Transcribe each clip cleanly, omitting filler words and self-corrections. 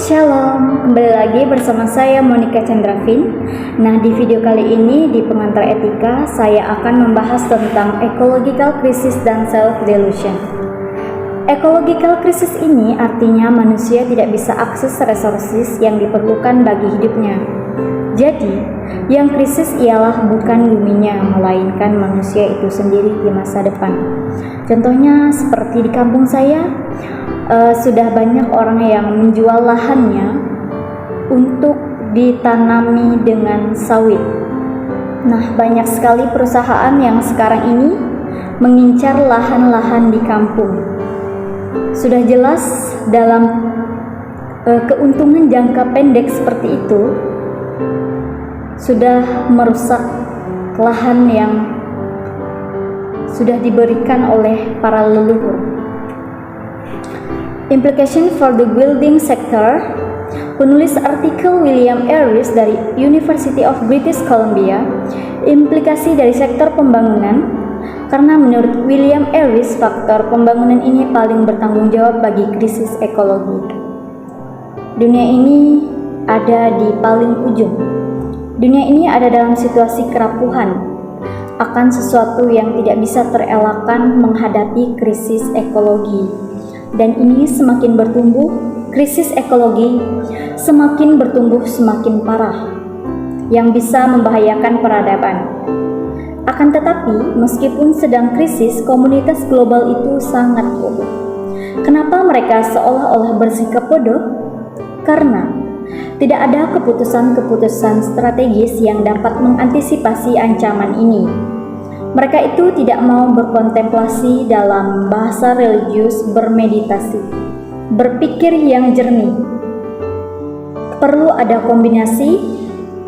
Shalom, kembali lagi bersama saya Monica Chandravin. Nah, di video kali ini di Pengantar Etika, saya akan membahas tentang ecological crisis dan self-delusion. Ecological crisis ini artinya manusia tidak bisa akses resources yang diperlukan bagi hidupnya. Jadi, yang krisis ialah bukan buminya, melainkan manusia itu sendiri di masa depan. Contohnya seperti di kampung saya, sudah banyak orang yang menjual lahannya untuk ditanami dengan sawit. Nah, banyak sekali perusahaan yang sekarang ini mengincar lahan-lahan di kampung. Sudah jelas dalam keuntungan jangka pendek seperti itu sudah merusak lahan yang sudah diberikan oleh para leluhur. Implication for the building sector. Penulis artikel William Aris dari University of British Columbia, implikasi dari sektor pembangunan, karena menurut William Aris faktor pembangunan ini paling bertanggung jawab bagi krisis ekologi. Dunia ini ada di paling ujung. Dunia ini ada dalam situasi kerapuhan akan sesuatu yang tidak bisa terelakkan menghadapi krisis ekologi. Dan ini semakin bertumbuh, krisis ekologi semakin bertumbuh semakin parah, yang bisa membahayakan peradaban. Akan tetapi, meskipun sedang krisis, komunitas global itu sangat bodoh. Kenapa mereka seolah-olah bersikap bodoh? Karena tidak ada keputusan-keputusan strategis yang dapat mengantisipasi ancaman ini. Mereka itu tidak mau berkontemplasi dalam bahasa religius, bermeditasi, berpikir yang jernih. Perlu ada kombinasi,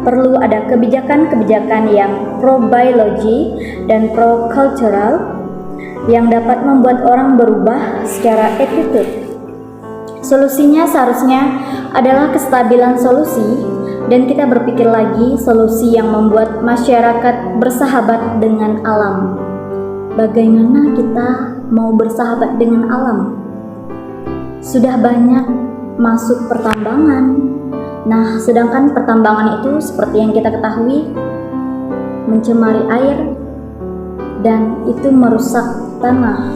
perlu ada kebijakan-kebijakan yang pro-biology dan pro-cultural yang dapat membuat orang berubah secara attitude. Solusinya seharusnya adalah kestabilan solusi, dan kita berpikir lagi solusi yang membuat masyarakat bersahabat dengan alam. Bagaimana kita mau bersahabat dengan alam? Sudah banyak masuk pertambangan. Nah, sedangkan pertambangan itu seperti yang kita ketahui mencemari air dan itu merusak tanah.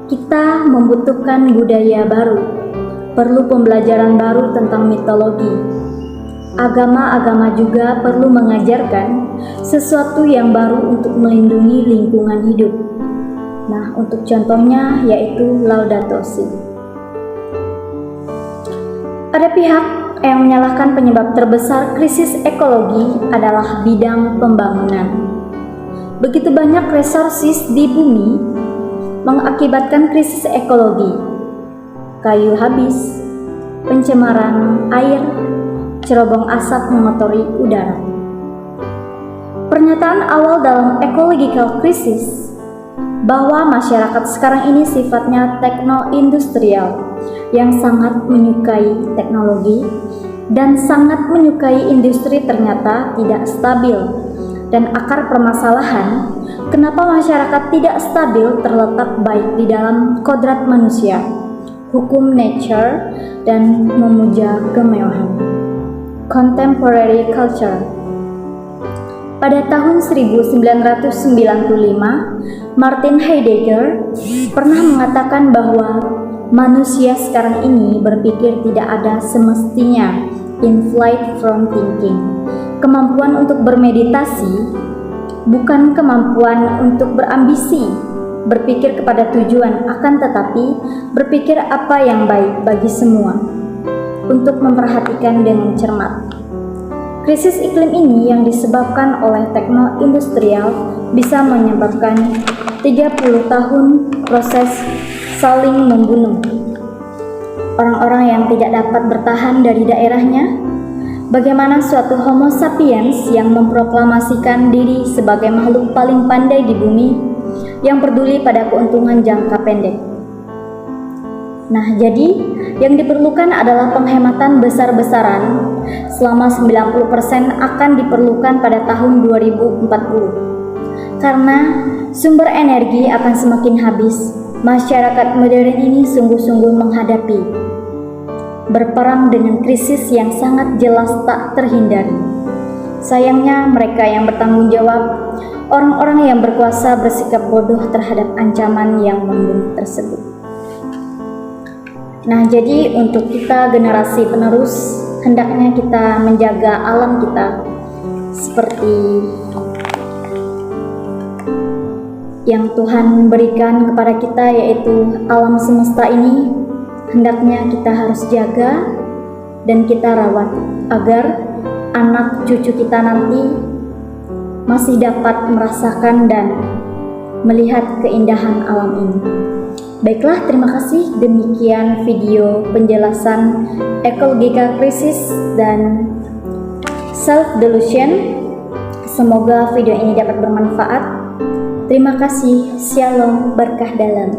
Kita membutuhkan budaya baru. Perlu pembelajaran baru tentang mitologi. Agama-agama juga perlu mengajarkan sesuatu yang baru untuk melindungi lingkungan hidup. Nah, untuk contohnya yaitu Laudato Si. Ada pihak yang menyalahkan penyebab terbesar krisis ekologi adalah bidang pembangunan. Begitu banyak resources di bumi mengakibatkan krisis ekologi. Kayu habis, pencemaran air, cerobong asap mengotori udara. Pernyataan awal dalam ecological crisis bahwa masyarakat sekarang ini sifatnya tekno-industrial yang sangat menyukai teknologi dan sangat menyukai industri ternyata tidak stabil, dan akar permasalahan kenapa masyarakat tidak stabil terletak baik di dalam kodrat manusia, hukum nature, dan memuja kemewahan. Contemporary culture. Pada tahun 1995, Martin Heidegger pernah mengatakan bahwa manusia sekarang ini berpikir tidak ada semestinya in flight from thinking. Kemampuan untuk bermeditasi bukan kemampuan untuk berambisi, berpikir kepada tujuan, akan tetapi berpikir apa yang baik bagi semua, untuk memperhatikan dengan cermat. Krisis iklim ini yang disebabkan oleh tekno-industrial bisa menyebabkan 30 tahun proses saling membunuh. Orang-orang yang tidak dapat bertahan dari daerahnya. Bagaimana suatu homo sapiens yang memproklamasikan diri sebagai makhluk paling pandai di bumi, yang peduli pada keuntungan jangka pendek. Nah, jadi yang diperlukan adalah penghematan besar-besaran selama 90% akan diperlukan pada tahun 2040. Karena sumber energi akan semakin habis Masyarakat modern ini sungguh-sungguh menghadapi, berperang dengan krisis yang sangat jelas tak terhindari. Sayangnya mereka yang bertanggung jawab, orang-orang yang berkuasa bersikap bodoh terhadap ancaman yang membunuh tersebut. Nah, jadi untuk kita generasi penerus, hendaknya kita menjaga alam kita seperti yang Tuhan berikan kepada kita, yaitu alam semesta ini. Hendaknya kita harus jaga dan kita rawat agar anak cucu kita nanti masih dapat merasakan dan melihat keindahan alam ini. Baiklah, terima kasih. Demikian video penjelasan ekologika krisis dan self delusion. Semoga video ini dapat bermanfaat. Terima kasih. Shalom, berkah dalam.